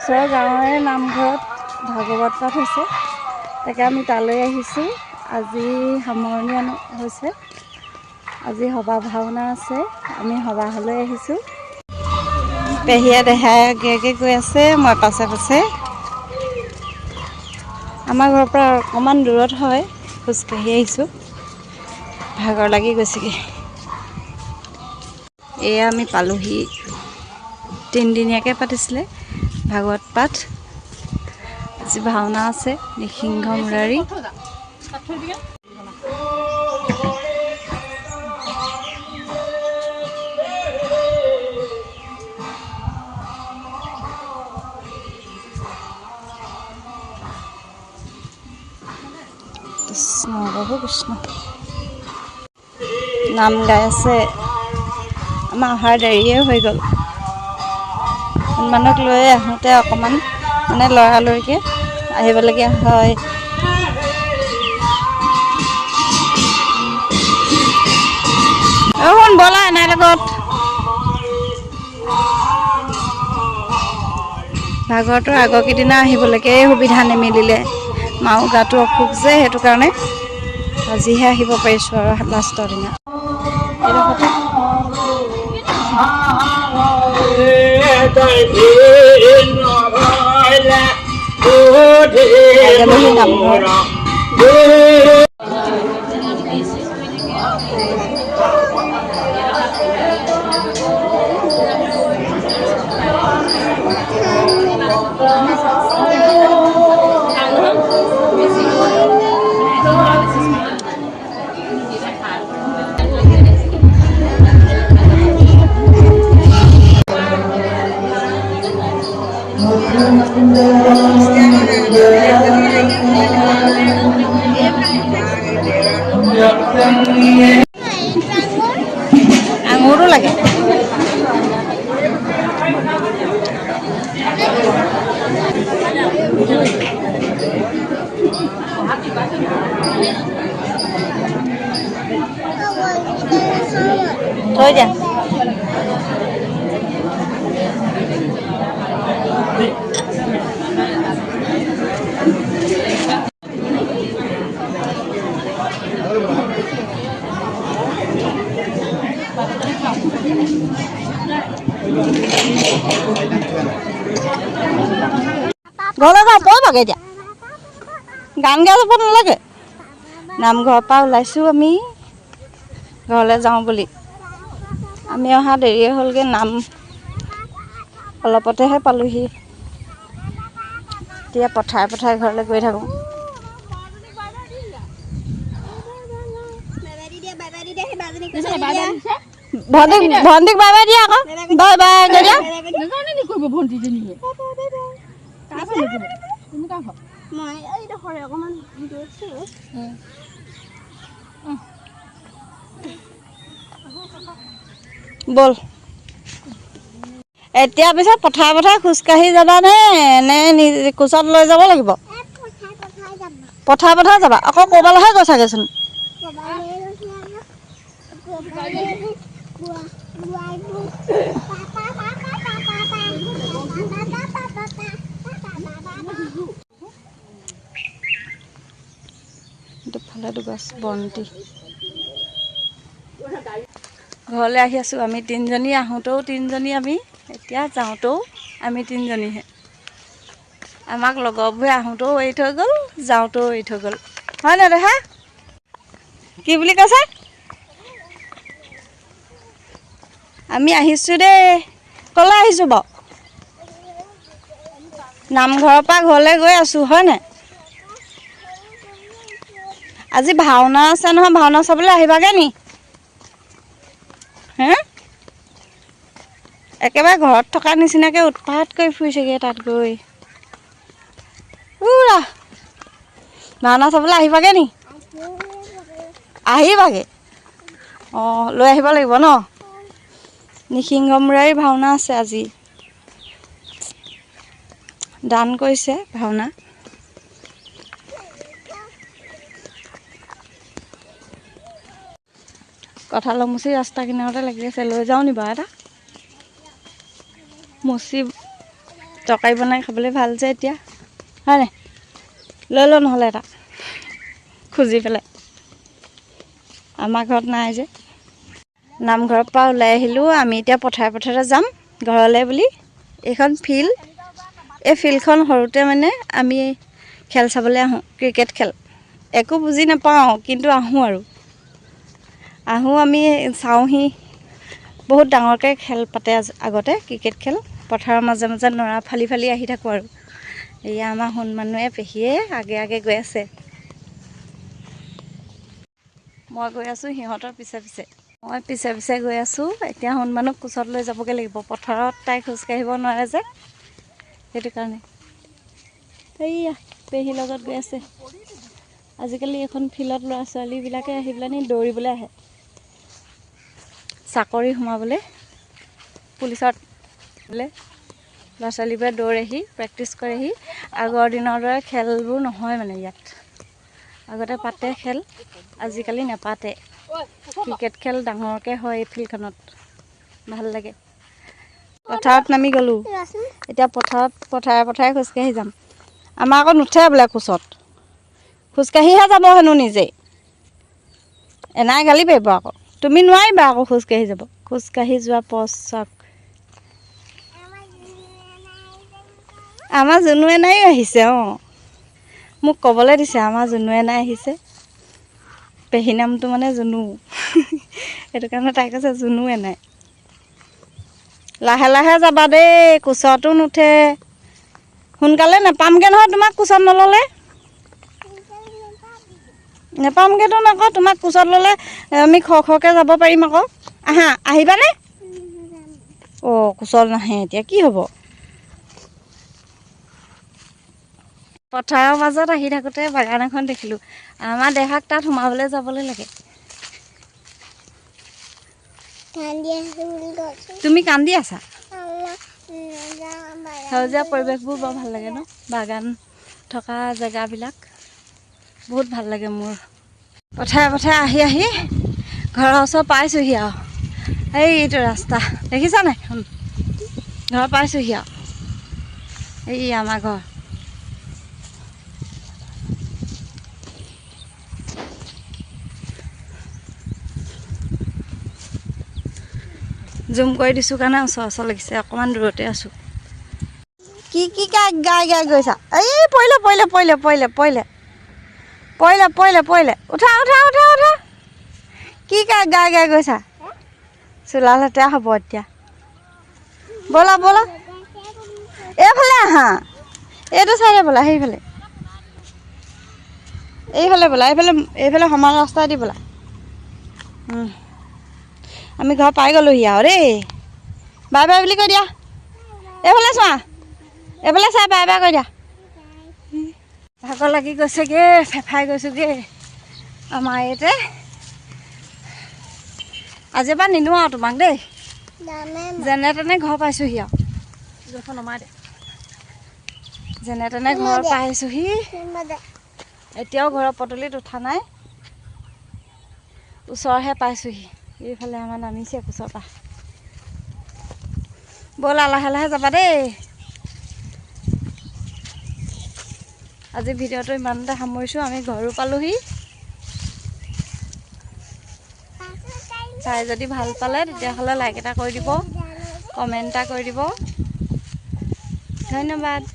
ওচৰৰ গাঁৱৰে নামঘৰত ভাগৱত পাঠ হৈছে, তাকে আমি তালৈ আহিছোঁ। আজি সামৰণি হৈছে, আজি সভা ভাওনা আছে, আমি সভাহলৈ আহিছোঁ। পেহীয়ে দেহাই আগে আগে গৈ আছে, মই পাছে পাছে। আমাৰ ঘৰৰ পৰা অকণমান দূৰত হয়, খোজকাঢ়ি আহিছোঁ, ভাগৰ লাগি গৈছেগৈ। এয়া আমি পালোহি, 3দিনীয়াকৈ পাতিছিলে ভাগৱত পাঠ। আজি ভাওনা আছে, নৃসিংহ মুৰাৰী। কৃষ্ণ প্ৰভু কৃষ্ণ। নাম গাই আছে, আমাৰ অহাৰ দেৰিয়ে হৈ গ'ল। মানুহক লৈ আহোঁতে অকণমান লৰালৰিকৈ আহিবলগীয়া হয়। শুন ব'লা এনাইৰ লগত। ভাগৱতৰ আগৰ কেইদিনা আহিবলৈকে সুবিধা নিমিলিলে, মাও গাটো অসুখ যে, সেইটো কাৰণে আজিহে আহিব পাৰিছোঁ আৰু লাষ্টৰ দিনা। নামঘৰ আঙুৰো লাগে। থৈ দিয়া। ঘৰলৈ যাওঁ, পৰিবগৈ এতিয়া, গান গাই যাব নালাগে। নামঘৰৰ পৰা ওলাইছোঁ আমি ঘৰলৈ যাওঁ বুলি। আমি অহা দেৰিয়ে হ'লগৈ, নাম অলপতেহে পালোহি। এতিয়া পথাৰে পথাৰে ঘৰলৈ গৈ থাকোঁ। ভণ্টিক বাই বাই দিয়া আকৌ, বাই বাই গৈ দিয়া। ব'ল এতিয়া পিছত পথাৰে পথাৰে খোজকাঢ়ি যাবানে নে কোচত লৈ যাব লাগিব? পথাৰে পথাৰে যাবা আকৌ, ক'ৰবালৈহে গৈছাগৈচোন। দুফালে দুগছ বন্তি। ঘৰলৈ আহি আছোঁ আমি তিনিজনী, আহোঁতেও তিনিজনী আমি, এতিয়া যাওঁতেও আমি তিনিজনীহে। আমাক লগৰবোৰে আহোঁতেও এৰি থৈ গ'ল, যাওঁতেও এৰি থৈ গ'ল, হয় নাই দেহা? কি বুলি কৈছে? আমি আহিছোঁ দেই। ক'লৈ আহিছোঁ বাৰু? নামঘৰৰ পৰা ঘৰলৈ গৈ আছোঁ, হয় নাই? আজি ভাওনা আছে নহয়, ভাওনা চাবলৈ আহিবাগৈ নি? হে? একেবাৰে ঘৰত থকা নিচিনাকৈ উৎপাত কৰি ফুৰিছেগৈ তাত গৈ। ভাওনা চাবলৈ আহিবাগৈ নি? আহিবাগৈ? অঁ, লৈ আহিব লাগিব ন? নৃসিংহ মুৰাৰী ভাওনা আছে আজি। দান কৰিছে ভাওনা। কঁঠালৰ মুচি ৰাস্তা কিনাৰতে লাগি আছে, লৈ যাওঁ নি বাৰু এটা? মুচি তৰকাৰী বনাই খাবলৈ ভাল যে এতিয়া হয় নাই লৈ ল নহ'লে এটা খুজি পেলাই আমাৰ ঘৰত নাই যে নামঘৰৰ পৰা ওলাই আহিলোঁ আমি এতিয়া পথাৰে যাম ঘৰলৈ বুলি এইখন ফিল্ড এই ফিল্ডখন সৰুতে মানে আমি খেল চাবলৈ আহোঁ ক্ৰিকেট খেল একো বুজি নাপাওঁ কিন্তু আহোঁ আমি চাওঁহি বহুত ডাঙৰকৈ খেল পাতে আগতে ক্ৰিকেট খেল পথাৰৰ মাজে মাজে নৰা ফালি ফালি আহি থাকোঁ আৰু এয়া আমাৰ সোণ মানুহে পেহীয়ে আগে গৈ আছে মই গৈ আছোঁ সিহঁতৰ পিছে মই পিছে গৈ আছোঁ এতিয়া সোণ মানুহ কোচত লৈ যাবগৈ লাগিব পথাৰত তাই খোজকাঢ়িব নোৱাৰে যে সেইটো কাৰণে এইয়া পেহীৰ লগত গৈ আছে আজিকালি এখন ফিল্ডত ল'ৰা ছোৱালীবিলাকে আহি পেলাই দৌৰিবলৈ আহে চাকৰি সোমাবলৈ পুলিচত বোলে ল'ৰা ছোৱালীবোৰে দৌৰেহি প্ৰেক্টিচ কৰেহি আগৰ দিনৰ দৰে খেলবোৰ নহয় মানে ইয়াত আগতে পাতে খেল আজিকালি নেপাতে ক্ৰিকেট খেল ডাঙৰকৈ হয় এই ফিল্ডখনত ভাল লাগে পথাৰত নামি গ'লোঁ এতিয়া পথাৰে খোজকাঢ়ি যাম আমাৰ আকৌ নুঠে বোলে কোচত খোজকাঢ়িহে যাব হেনো নিজে এনাই গালি পাৰিব আকৌ তুমি নোৱাৰিবা আকৌ খোজকাঢ়ি যোৱা পচাক আমাৰ জুনুৱে নাইও আহিছে মোক ক'বলৈ দিছে আমাৰ জুনুৱে নাই আহিছে পেহী নামটো মানে জুনু সেইটো কাৰণে তাই কৈছে জুনুৱে নাই লাহে যাবা দেই কোচতো নুঠে সোনকালে নাপামগৈ নহয় তোমাক কোচত নল'লে নেপামগৈতো আকৌ তোমাক কোচত ল'লে আমি খৰকৈ যাব পাৰিম আকৌ আহিবানে কোচত নাহে এতিয়া কি হ'ব পথাৰৰ মাজত আহি থাকোঁতে বাগান এখন দেখিলোঁ আমাৰ দেহাক তাত সোমাবলৈ যাবলৈ লাগে তুমি কান্দি আছা সেউজীয়া পৰিৱেশবোৰ বৰ ভাল লাগে ন বাগান থকা জেগাবিলাক বহুত ভাল লাগে মোৰ পথাৰে আহি ঘৰৰ ওচৰ পাইছোঁহি আৰু এইটো ৰাস্তা দেখিছা নাই ঘৰ পাইছোঁহি আৰু এই আমাৰ ঘৰ জুম কৰি দিছোঁ কাৰণে ওচৰ লাগিছে অকণমান দূৰতে আছোঁ কি গাই গৈছা এই পৰিলে উঠা কি গাই গৈছা চোলা লেতেৰা হ'ব এতিয়া ব'লা এইফালে আহা এইটো চাইডে ব'লা এইফালে সমান ৰাস্তা দি ব'লা আমি ঘৰ পাই গ'লোহি আৰু দেই বাই বুলি কৈ দিয়া এইফালে চোৱা এইফালে চাই বাই কৈ দিয়া ভাগৰ লাগি গৈছেগৈ ফেফাই গৈছোগৈ আমাৰ ইয়াতে আজিৰ পৰা নিনো আৰু তোমাক দেই যেনে তেনে ঘৰ পাইছোঁহি আৰু যেনে তেনে ঘৰ পাইছোঁহি এতিয়াও ঘৰৰ পদূলিত উঠা নাই ওচৰহে পাইছোঁহি এইফালে আমাৰ নামিছে কোচৰ পৰা ব'লা লাহে যাবা দেই আজি ভিডিঅ'টো ইমানতে সামৰিছোঁ আমি ঘৰো পালোহি চাই যদি ভাল পালে তেতিয়াহ'লে লাইক এটা কৰি দিব কমেণ্ট এটা কৰি দিব ধন্যবাদ